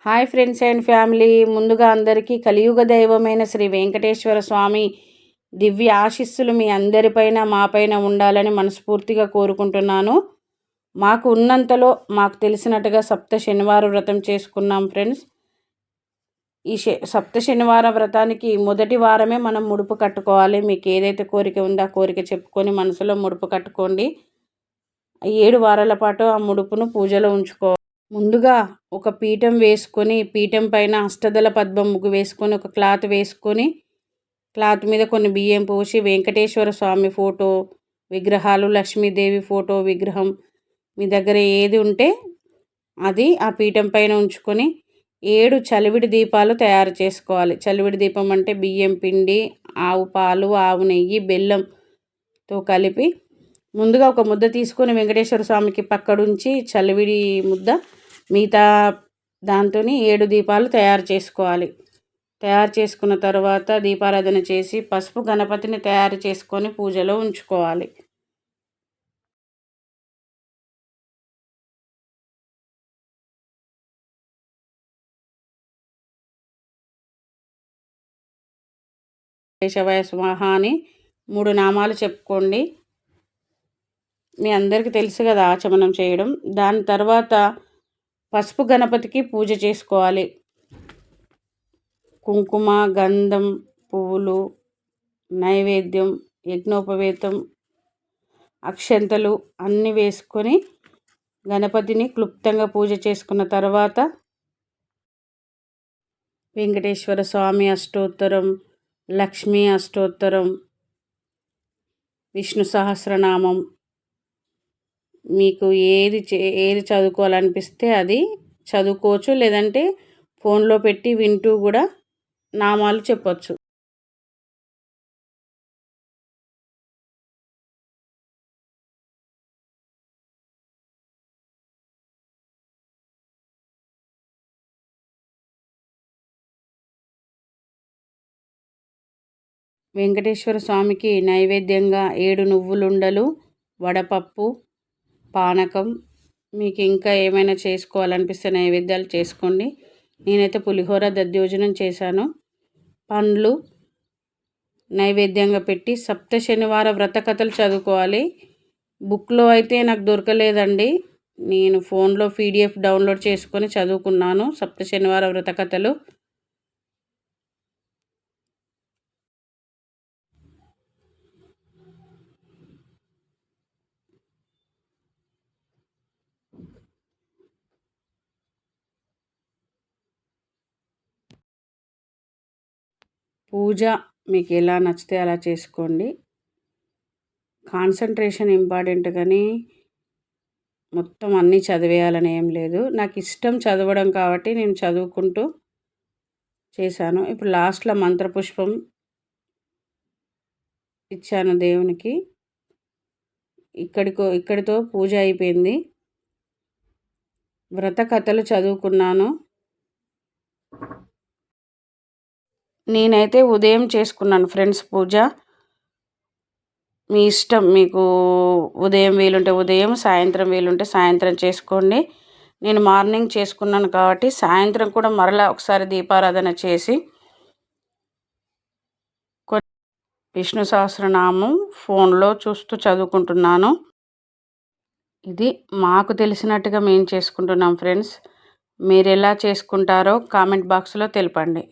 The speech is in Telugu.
హాయ్ ఫ్రెండ్స్ అండ్ ఫ్యామిలీ, ముందుగా అందరికీ కలియుగ దైవమైన శ్రీ వెంకటేశ్వర స్వామి దివ్య ఆశీస్సులు మీ అందరిపైన మాపైన ఉండాలని మనస్ఫూర్తిగా కోరుకుంటున్నాను. మాకు ఉన్నంతలో మాకు తెలిసినట్టుగా సప్త శనివార వ్రతం చేసుకున్నాం ఫ్రెండ్స్. ఈ సప్త శనివార వ్రతానికి మొదటి వారమే మనం ముడుపు కట్టుకోవాలి. మీకు ఏదైతే కోరిక ఉందో ఆ కోరిక చెప్పుకొని మనసులో ముడుపు కట్టుకోండి. 7 వారాల పాటు ఆ ముడుపును పూజలో ఉంచుకోవాలి. ముందుగా ఒక పీఠం వేసుకొని, పీఠం పైన అష్టదళ పద్మం ముగ్గు వేసుకొని, ఒక క్లాత్ వేసుకొని, క్లాత్ మీద కొన్ని బియ్యం పోసి వెంకటేశ్వర స్వామి ఫోటో విగ్రహాలు, లక్ష్మీదేవి ఫోటో విగ్రహం మీ దగ్గర ఏది ఉంటే అది ఆ పీఠం పైన ఉంచుకొని 7 చలివిడి దీపాలు తయారు చేసుకోవాలి. చలివిడి దీపం అంటే బియ్యం పిండి, ఆవు పాలు, ఆవు నెయ్యి, బెల్లంతో కలిపి ముందుగా ఒక ముద్ద తీసుకొని వెంకటేశ్వర స్వామికి పక్కడుంచి చలివిడి ముద్ద మిగతా దాంతో 7 దీపాలు తయారు చేసుకోవాలి. తయారు చేసుకున్న తర్వాత దీపారాధన చేసి పసుపు గణపతిని తయారు చేసుకొని పూజలో ఉంచుకోవాలి. కేశవాయ స్వాహ అని 3 నామాలు చెప్పుకోండి. మీ అందరికీ తెలుసు కదా ఆచమనం చేయడం. దాని తర్వాత పసుపు గణపతికి పూజ చేసుకోవాలి. కుంకుమ, గంధం, పువ్వులు, నైవేద్యం, యజ్ఞోపవేతం, అక్షంతలు అన్నీ వేసుకొని గణపతిని క్లుప్తంగా పూజ చేసుకున్న తర్వాత వెంకటేశ్వర స్వామి అష్టోత్తరం, లక్ష్మీ అష్టోత్తరం, విష్ణు సహస్రనామం మీకు ఏది చదువుకోవాలనిపిస్తే అది చదువుకోవచ్చు. లేదంటే ఫోన్లో పెట్టి వింటూ కూడా నామాలు చెప్పొచ్చు. వెంకటేశ్వర స్వామికి నైవేద్యంగా 7 నువ్వులుండలు, వడపప్పు, పానకం, మీకు ఇంకా ఏమైనా చేసుకోవాలనిపిస్తే నైవేద్యాలు చేసుకోండి. నేనైతే పులిహోర దద్దోజనం చేశాను. పండ్లు నైవేద్యంగా పెట్టి సప్త శనివార వ్రత కథలు చదువుకోవాలి. బుక్లో అయితే నాకు దొరకలేదండి. నేను ఫోన్లో PDF డౌన్లోడ్ చేసుకొని చదువుకున్నాను సప్త శనివార వ్రత కథలు. పూజ మీకు ఎలా నచ్చితే అలా చేసుకోండి. కాన్సన్ట్రేషన్ ఇంపార్టెంట్, కానీ మొత్తం అన్నీ చదివేయాలని ఏం లేదు. నాకు ఇష్టం చదవడం కాబట్టి నేను చదువుకుంటూ చేశాను. ఇప్పుడు లాస్ట్లో మంత్రపుష్పం ఇచ్చాను దేవునికి. ఇక్కడితో పూజ అయిపోయింది. వ్రత కథలు చదువుకున్నాను. నేనైతే ఉదయం చేసుకున్నాను ఫ్రెండ్స్ పూజ. మీ ఇష్టం, మీకు ఉదయం వీలుంటే ఉదయం, సాయంత్రం వీలుంటే సాయంత్రం చేసుకోండి. నేను మార్నింగ్ చేసుకున్నాను కాబట్టి సాయంత్రం కూడా మరలా ఒకసారి దీపారాధన చేసి విష్ణు సహస్రనామం ఫోన్లో చూస్తూ చదువుకుంటున్నాను. ఇది మాకు తెలిసినట్టుగా మేము చేసుకుంటున్నాం ఫ్రెండ్స్. మీరు ఎలా చేసుకుంటారో కామెంట్ బాక్స్లో తెలపండి.